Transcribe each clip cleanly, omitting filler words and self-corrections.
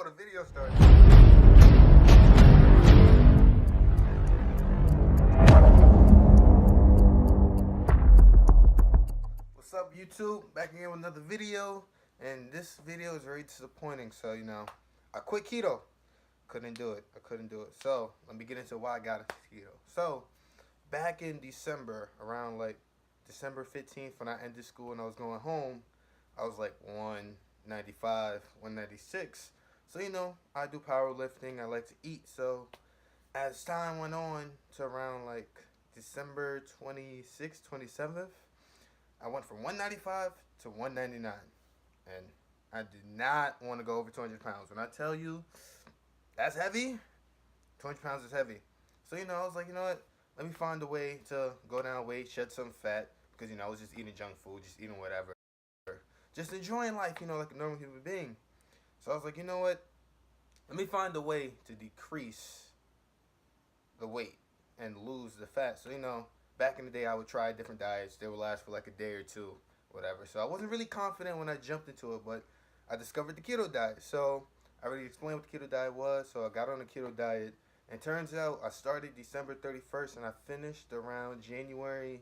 the video started. What's up, YouTube? Back again with another video. And this video is very disappointing. So, I quit keto. Couldn't do it. So, let me get into why I got into keto. So, back in December, around like December 15th, when I ended school and I was going home, I was like 195, 196. So, I do powerlifting. I like to eat. So, as time went on to around like December 26th, 27th, I went from 195 to 199. And I did not want to go over 200 pounds. When I tell you that's heavy, 200 pounds is heavy. So, I was like, what? Let me find a way to go down weight, shed some fat. Because, I was just eating junk food, just eating whatever. Just enjoying life, like a normal human being. So I was like, what? Let me find a way to decrease the weight and lose the fat. So, back in the day, I would try different diets. They would last for like a day or two, whatever. So I wasn't really confident when I jumped into it, but I discovered the keto diet. So I already explained what the keto diet was. So I got on the keto diet. And turns out I started December 31st and I finished around January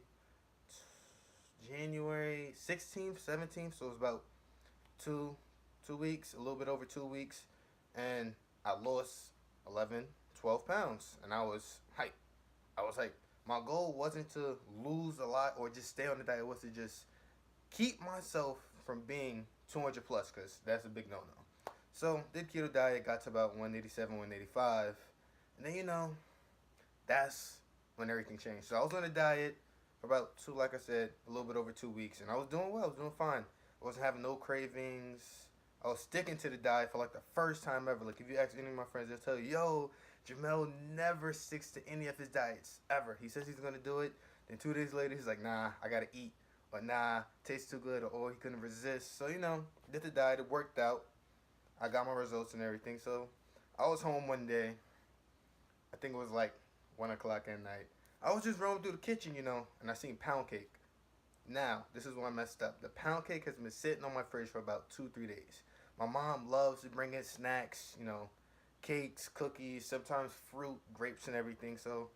16th, 17th. So it was about two weeks, a little bit over 2 weeks. And I lost 11, 12 pounds. And I was hyped. My goal wasn't to lose a lot or just stay on the diet. It was to just keep myself from being 200 plus, because that's a big no-no. So, did keto diet, got to about 187, 185. And then, that's when everything changed. So, I was on a diet for about like I said, a little bit over 2 weeks. And I was doing well. I was doing fine. I wasn't having no cravings. I was sticking to the diet for like the first time ever. Like, if you ask any of my friends, they'll tell you, yo, Jamel never sticks to any of his diets, ever. He says he's going to do it. Then 2 days later, he's like, nah, I got to eat. Or nah, tastes too good. Or he couldn't resist. So, did the diet. It worked out. I got my results and everything. So, I was home one day. I think it was like 1 o'clock at night. I was just roaming through the kitchen, and I seen pound cake. Now, this is where I messed up. The pound cake has been sitting on my fridge for about 2-3 days. My mom loves to bring in snacks, cakes, cookies, sometimes fruit, grapes, and everything. So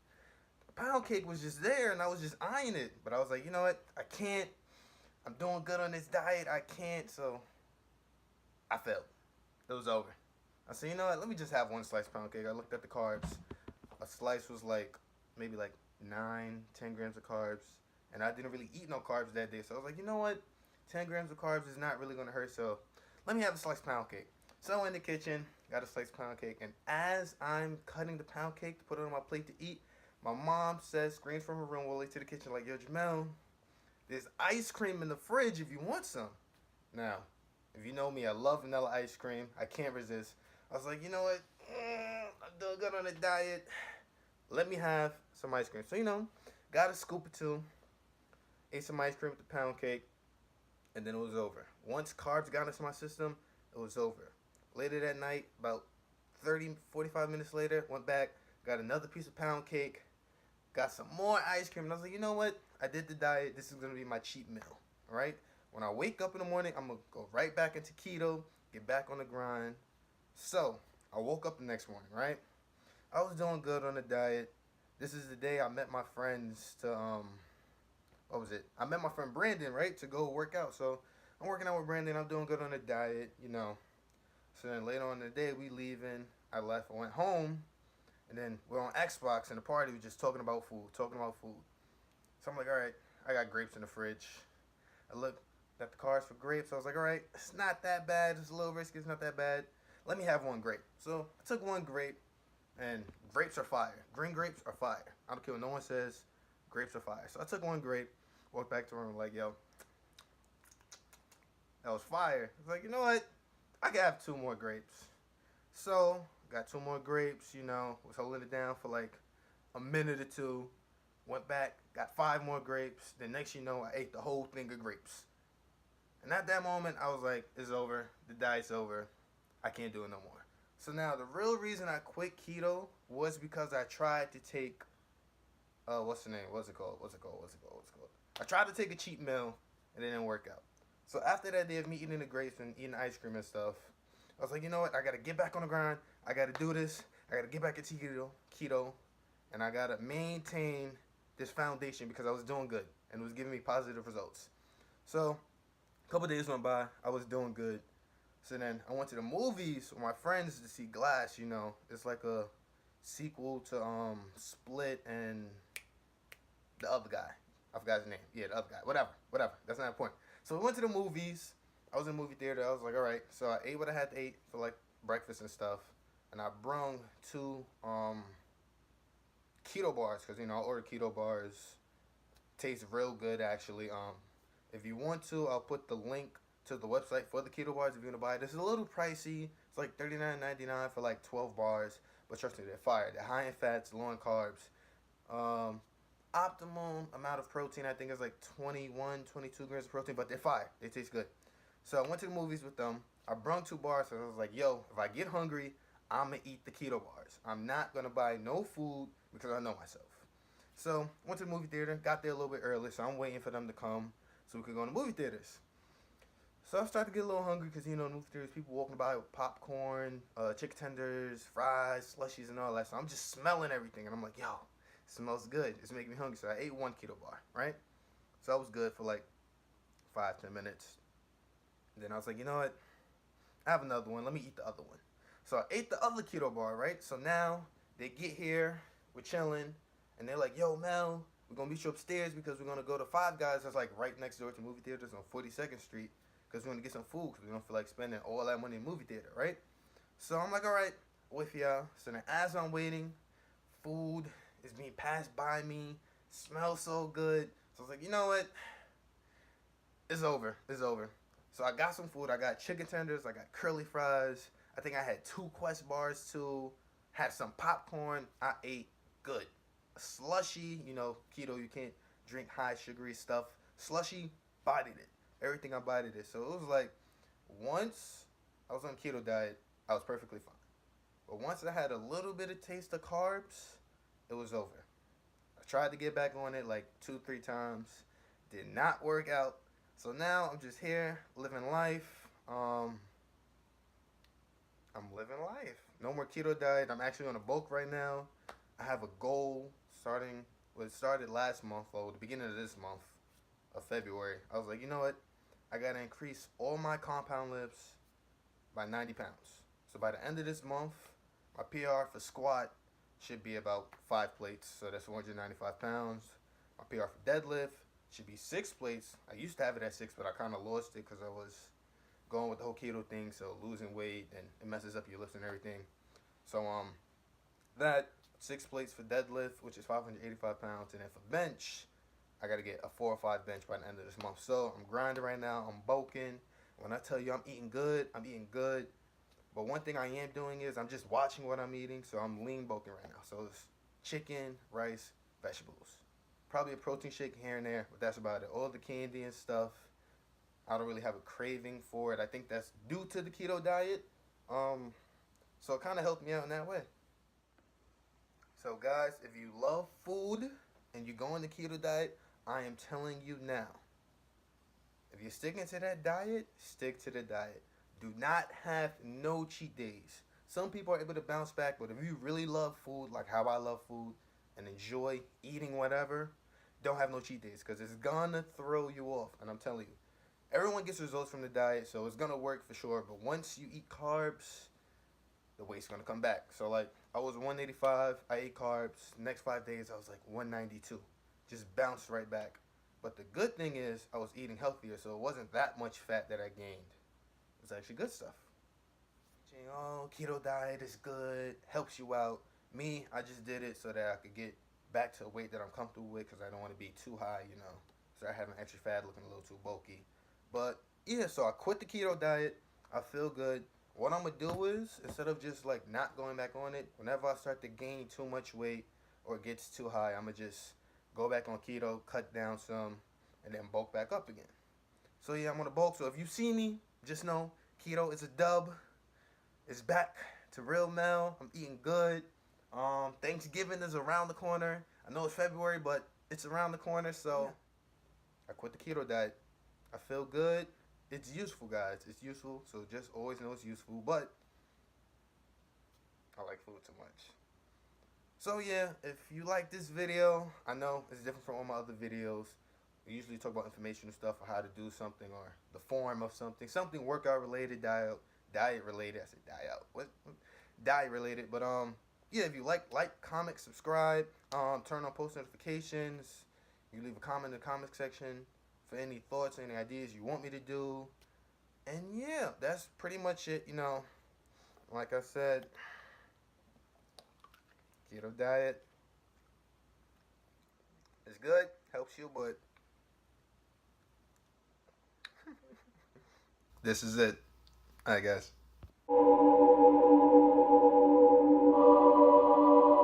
the pound cake was just there, and I was just eyeing it. But I was like, you know what? I can't. I'm doing good on this diet. I can't. So I failed. It was over. I said, you know what? Let me just have one slice pound cake. I looked at the carbs. A slice was maybe 9-10 grams of carbs. And I didn't really eat no carbs that day. So I was like, you know what? 10 grams of carbs is not really going to hurt. So let me have a sliced pound cake. So I went in the kitchen, got a sliced pound cake. And as I'm cutting the pound cake to put it on my plate to eat, my mom screams from her room all the way to the kitchen like, yo, Jamel, there's ice cream in the fridge if you want some. Now, if you know me, I love vanilla ice cream. I can't resist. I was like, you know what? I'm doing good on the diet. Let me have some ice cream. So, got a scoop or two. Ate some ice cream with the pound cake, and then it was over. Once carbs got into my system, it was over. Later that night, about 45 minutes later, went back, got another piece of pound cake, got some more ice cream, and I was like, you know what? I did the diet. This is going to be my cheat meal, all right? When I wake up in the morning, I'm going to go right back into keto, get back on the grind. So, I woke up the next morning, right? I was doing good on the diet. This is the day I met my friends to, I met my friend Brandon, right, to go work out. So I'm working out with Brandon. I'm doing good on the diet, So then later on in the day, we leaving. I left. I went home. And then we're on Xbox, and the party was just talking about food. So I'm like, all right, I got grapes in the fridge. I looked at the cards for grapes. I was like, all right, it's not that bad. It's a little risky. It's not that bad. Let me have one grape. So I took one grape, and grapes are fire. Green grapes are fire. I don't care what no one says. Grapes are fire. So I took one grape. Walked back to the room like, yo, that was fire. I was like, you know what? I can have 2 more grapes. So, got 2 more grapes, was holding it down for like a minute or two. Went back, got 5 more grapes. Then next I ate the whole thing of grapes. And at that moment, I was like, it's over. The diet's over. I can't do it no more. So now, the real reason I quit keto was because I tried to take, what's the name? What's it called? I tried to take a cheat meal, and it didn't work out. So after that day of me eating the grapes and eating ice cream and stuff, I was like, you know what? I gotta get back on the grind. I gotta do this. I gotta get back into keto, and I gotta maintain this foundation because I was doing good and it was giving me positive results. So a couple days went by. I was doing good. So then I went to the movies with my friends to see Glass. It's like a sequel to Split and the other guy. I forgot his name. Yeah, the other guy. Whatever. That's not the point. So we went to the movies. I was in the movie theater. I was like, all right. So I ate what I had to eat for like breakfast and stuff, and I brung two keto bars because I ordered keto bars. Tastes real good actually. If you want to, I'll put the link to the website for the keto bars if you want to buy it. It's a little pricey. It's like $39.99 for like 12 bars, but trust me, they're fire. They're high in fats, low in carbs. Optimum amount of protein I think is like 21, 22 grams of protein, but they're fire. They taste good. So I went to the movies with them. I brung two bars, so I was like, yo, if I get hungry, I'm going to eat the keto bars. I'm not going to buy no food because I know myself. So went to the movie theater, got there a little bit early, so I'm waiting for them to come so we could go to movie theaters. So I started to get a little hungry because, in movie theaters, people walking by with popcorn, chicken tenders, fries, slushies, and all that. So I'm just smelling everything, and I'm like, yo, it smells good. It's making me hungry. So I ate one keto bar, right? So I was good for like 5-10 minutes. Then I was like, you know what? I have another one. Let me eat the other one. So I ate the other keto bar, right? So now they get here, we're chilling, and they're like, yo, Mel, we're going to meet you upstairs because we're going to go to Five Guys that's like right next door to movie theaters on 42nd Street because we're going to get some food because we don't feel like spending all that money in movie theater, right? So I'm like, all right, wait for y'all. So then as I'm waiting, food is being passed by me, smells so good. So I was like, you know what? It's over. So I got some food. I got chicken tenders. I got curly fries. I think I had 2 Quest bars too. Had some popcorn. I ate good. A slushy, keto, you can't drink high sugary stuff. Slushy, bodied it. Everything I bodied it. So it was like, once I was on keto diet, I was perfectly fine. But once I had a little bit of taste of carbs, it was over. I tried to get back on it like 2-3 times. Did not work out. So now I'm just here living life. I'm living life. No more keto diet. I'm actually on a bulk right now. I have a goal starting. Well, it started last month, or the beginning of this month of February. I was like, you know what? I gotta increase all my compound lifts by 90 pounds. So by the end of this month, my PR for squat should be about 5 plates. So that's 195 pounds. My PR for deadlift should be 6 plates. I used to have it at 6, but I kind of lost it because I was going with the whole keto thing. So losing weight and it messes up your lifts and everything. So that 6 plates for deadlift, which is 585 pounds, and then for bench, I gotta get a 4 or 5 bench by the end of this month. So I'm grinding right now. I'm bulking. When I tell you I'm eating good, I'm eating good. But one thing I am doing is I'm just watching what I'm eating. So I'm lean bulking right now. So it's chicken, rice, vegetables. Probably a protein shake here and there, but that's about it. All the candy and stuff, I don't really have a craving for it. I think that's due to the keto diet. So it kind of helped me out in that way. So guys, if you love food and you go on the keto diet, I am telling you now. If you're sticking to that diet, stick to the diet. Do not have no cheat days. Some people are able to bounce back, but if you really love food, like how I love food, and enjoy eating whatever, don't have no cheat days because it's gonna throw you off. And I'm telling you, everyone gets results from the diet, so it's gonna work for sure. But once you eat carbs, the weight's gonna come back. So like I was 185, I ate carbs. Next 5 days I was like 192. Just bounced right back. But the good thing is I was eating healthier, so it wasn't that much fat that I gained. It was actually good stuff. Oh, keto diet is good, helps you out. Me, I just did it so that I could get back to a weight that I'm comfortable with because I don't want to be too high, Start having extra fat, looking a little too bulky. But yeah, so I quit the keto diet. I feel good. What I'm going to do is, instead of just like not going back on it, whenever I start to gain too much weight or it gets too high, I'm going to just go back on keto, cut down some, and then bulk back up again. So yeah, I'm on a bulk. So if you see me, just know keto is a dub. It's back to real Mel. I'm eating good. Thanksgiving is around the corner. I know it's February, but it's around the corner. So I quit the keto diet. I feel good. it's useful, guys. It's useful. So just always know it's useful. But I like food too much. So yeah, if you like this video, I know it's different from all my other videos. We usually talk about informational stuff or how to do something or the form of something workout related, diet related. I said diet. What? Diet related. But yeah, if you like, comment, subscribe, turn on post notifications. You leave a comment in the comment section for any thoughts, any ideas you want me to do. And yeah, that's pretty much it. Like I said, keto diet is good, helps you, but this is it, I guess.